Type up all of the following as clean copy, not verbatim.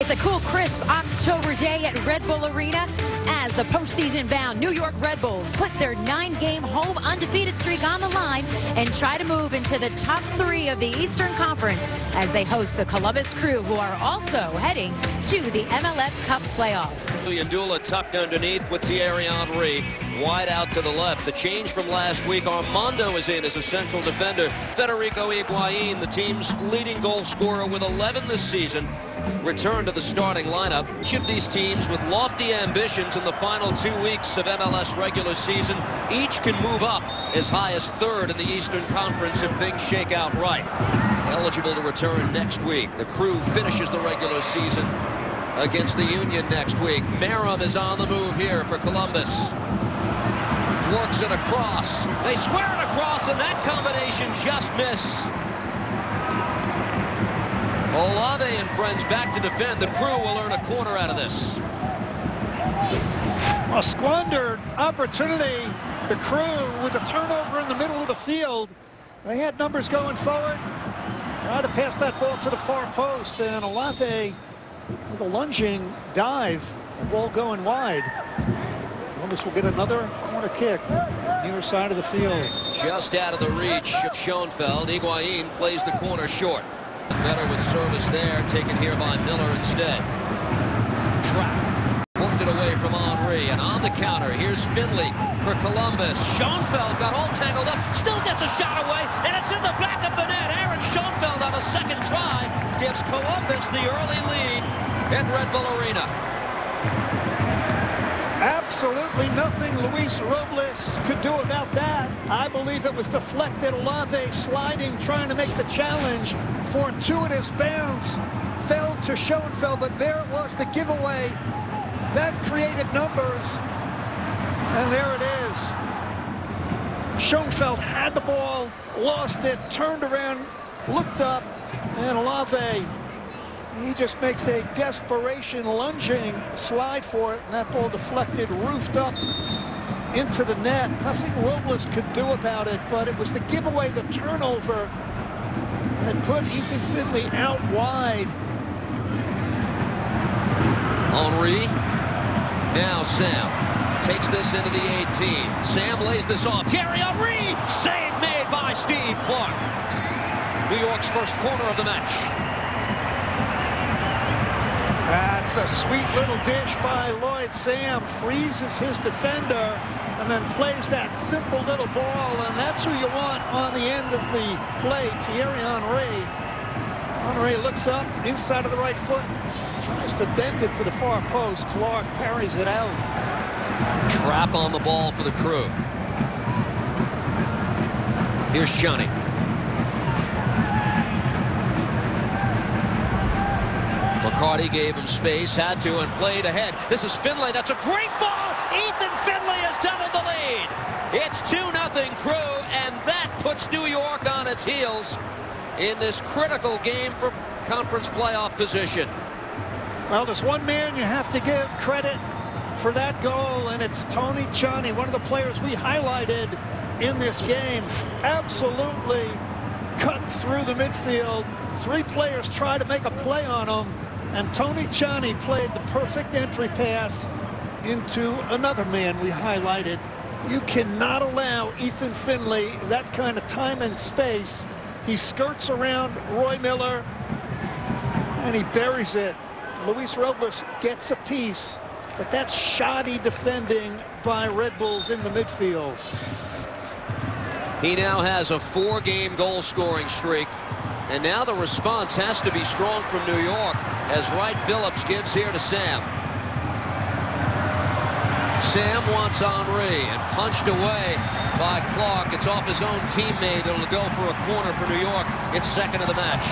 It's a cool, crisp October day at Red Bull Arena as the postseason-bound New York Red Bulls put their 9-game home undefeated streak on the line and try to move into the top 3 of the Eastern Conference as they host the Columbus Crew, who are also heading to the MLS Cup Playoffs. Yandula tucked underneath with Thierry Henry. Wide out to the left. The change from last week, Armando is in as a central defender. Federico Higuain, the team's leading goal scorer with 11 this season, returned to the starting lineup. Each of these teams with lofty ambitions in the final 2 weeks of MLS regular season. Each can move up as high as 3rd in the Eastern Conference if things shake out right. Eligible to return next week. The Crew finishes the regular season against the Union next week. Meram is on the move here for Columbus. Works it across. They square it across, and that combination just missed. Olave and friends back to defend. The Crew will earn a corner out of this. A squandered opportunity. The Crew with a turnover in the middle of the field. They had numbers going forward. Tried to pass that ball to the far post, and Olave with a lunging dive. The ball going wide. Columbus will get another corner kick near side of the field. Just out of the reach of Schoenfeld. Higuain plays the corner short. Better with service there, taken here by Miller instead. Trap worked it away from Henry, and on the counter, here's Finley for Columbus. Schoenfeld got all tangled up, still gets a shot away, and it's in the back of the net. Aaron Schoenfeld on a second try gives Columbus the early lead at Red Bull Arena. Absolutely nothing Luis Robles could do about that. I believe it was deflected. Olave sliding, trying to make the challenge. Fortuitous bounce fell to Schoenfeld, but there it was, the giveaway. That created numbers, and there it is. Schoenfeld had the ball, lost it, turned around, looked up, and Olave, he just makes a desperation lunging slide for it, and that ball deflected, roofed up into the net. Nothing Robles could do about it, but it was the giveaway, the turnover, that put Ethan Finley out wide. Henry. Now Sam takes this into the 18. Sam lays this off. Thierry Henry! Save made by Steve Clark. New York's first corner of the match. That's a sweet little dish by Lloyd. Sam freezes his defender and then plays that simple little ball, and that's who you want on the end of the play, Thierry Henry. Henry looks up, inside of the right foot, tries to bend it to the far post. Clark parries it out. Trap on the ball for the Crew. Here's Johnny. McCarty gave him space, had to, and played ahead. This is Finley. That's a great ball. Ethan Finley has doubled the lead. It's 2-0 Crew, and that puts New York on its heels in this critical game for conference playoff position. Well, there's one man you have to give credit for that goal, and it's Tony Tchani, one of the players we highlighted in this game. Absolutely cut through the midfield. 3 players try to make a play on him, and Tony Tchani played the perfect entry pass into another man we highlighted. You cannot allow Ethan Finley that kind of time and space. He skirts around Roy Miller, and he buries it. Luis Robles gets a piece, but that's shoddy defending by Red Bulls in the midfield. He now has a 4-game goal-scoring streak, and now the response has to be strong from New York as Wright Phillips gives here to Sam. Sam wants Henry, and punched away by Clark. It's off his own teammate. It'll go for a corner for New York. It's second of the match.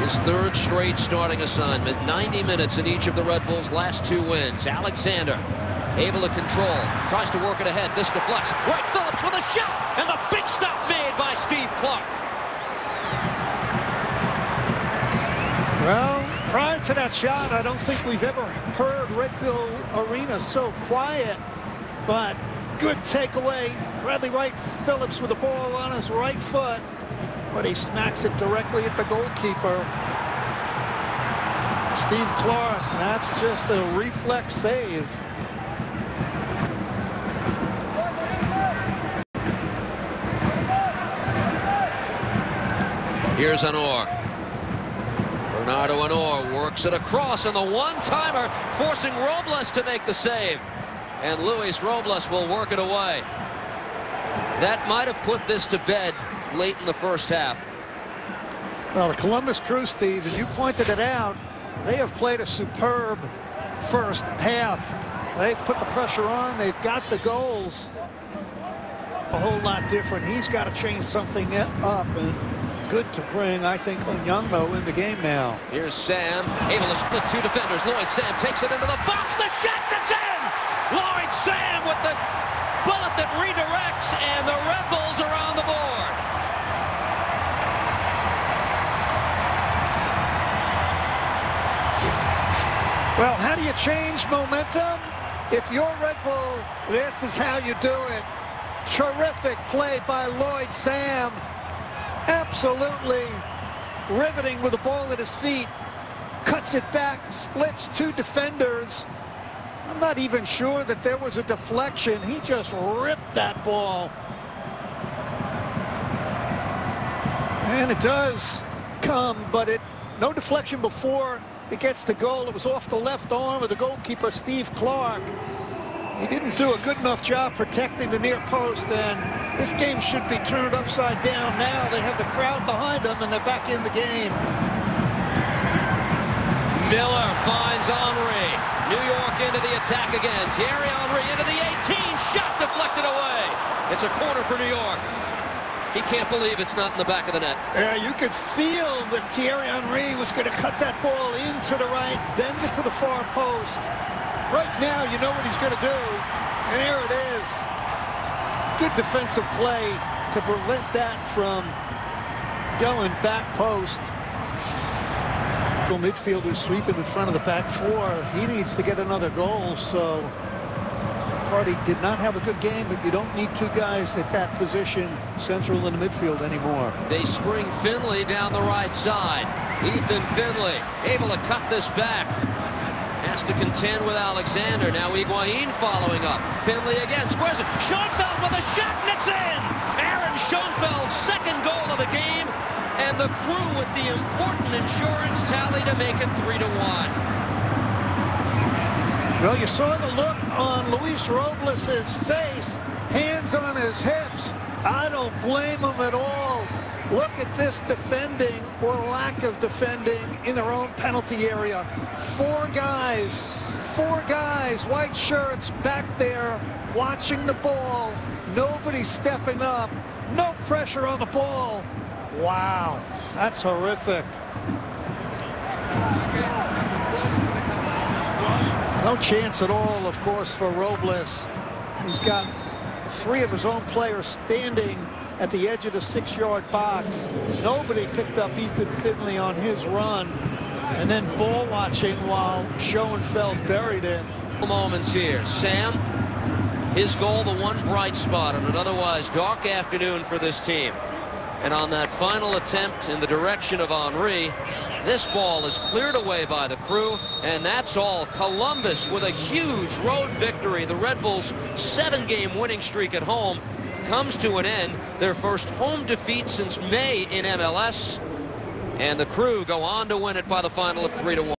His 3rd straight starting assignment. 90 minutes in each of the Red Bulls' last 2 wins. Alexander able to control. Tries to work it ahead. This deflects. Wright Phillips with a shot, and the big stop made by Steve Clark. Well, prior to that shot, I don't think we've ever heard Red Bull Arena so quiet, but good takeaway. Bradley Wright Phillips with the ball on his right foot, but he smacks it directly at the goalkeeper. Steve Clark, that's just a reflex save. Here's Anor. Bernardo Anor works it across, and the one-timer forcing Robles to make the save. And Luis Robles will work it away. That might have put this to bed late in the first half. Well, the Columbus Crew, Steve, and you pointed it out, they have played a superb first half. They've put the pressure on. They've got the goals. A whole lot different. He's got to change something up, and good to bring, I think, Onyangmo in the game now. Here's Sam, able to split two defenders. Lloyd Sam takes it into the box. The shot that's in! Lloyd Sam with the bullet that redirects, and the Red Bulls are on the board. Well, how do you change momentum? If you're Red Bull, this is how you do it. Terrific play by Lloyd Sam. Absolutely riveting with the ball at his feet. Cuts it back, splits two defenders. I'm not even sure that there was a deflection. He just ripped that ball. And it does come, but no deflection before it gets the goal. It was off the left arm of the goalkeeper, Steve Clark. He didn't do a good enough job protecting the near post, and this game should be turned upside down now. They have the crowd behind them, and they're back in the game. Miller finds Henry. New York into the attack again. Thierry Henry into the 18. Shot deflected away. It's a corner for New York. He can't believe it's not in the back of the net. Yeah, you could feel that Thierry Henry was going to cut that ball into the right, bend it to the far post. Right now, you know what he's going to do. And there it is. Good defensive play to prevent that from going back post. Midfielder sweeping in front of the back four. He needs to get another goal. So Hardy did not have a good game, but you don't need two guys at that position central in the midfield anymore. They spring Finley down the right side. Ethan Finley able to cut this back. Has to contend with Alexander. Now Higuain following up. Finley again squares it. Schoenfeld with a shot, and it's in! Aaron Schoenfeld's second goal of the game, and the Crew with the important insurance tally to make it 3-1. Well, you saw the look on Luis Robles' face, hands on his hips. I don't blame him at all. Look at this defending, or lack of defending, in their own penalty area. Four guys, white shirts back there watching the ball. Nobody stepping up. No pressure on the ball. Wow, that's horrific. No chance at all, of course, for Robles. He's got three of his own players standing at the edge of the 6-yard box. Nobody picked up Ethan Finley on his run, and then ball watching while Schoenfeld buried it. Moments here. Sam, his goal, the one bright spot on an otherwise dark afternoon for this team. And on that final attempt in the direction of Henry, this ball is cleared away by the Crew, and that's all. Columbus with a huge road victory. The Red Bulls' 7-game winning streak at home comes to an end. Their first home defeat since May in MLS, and the Crew go on to win it by the final of 3-1.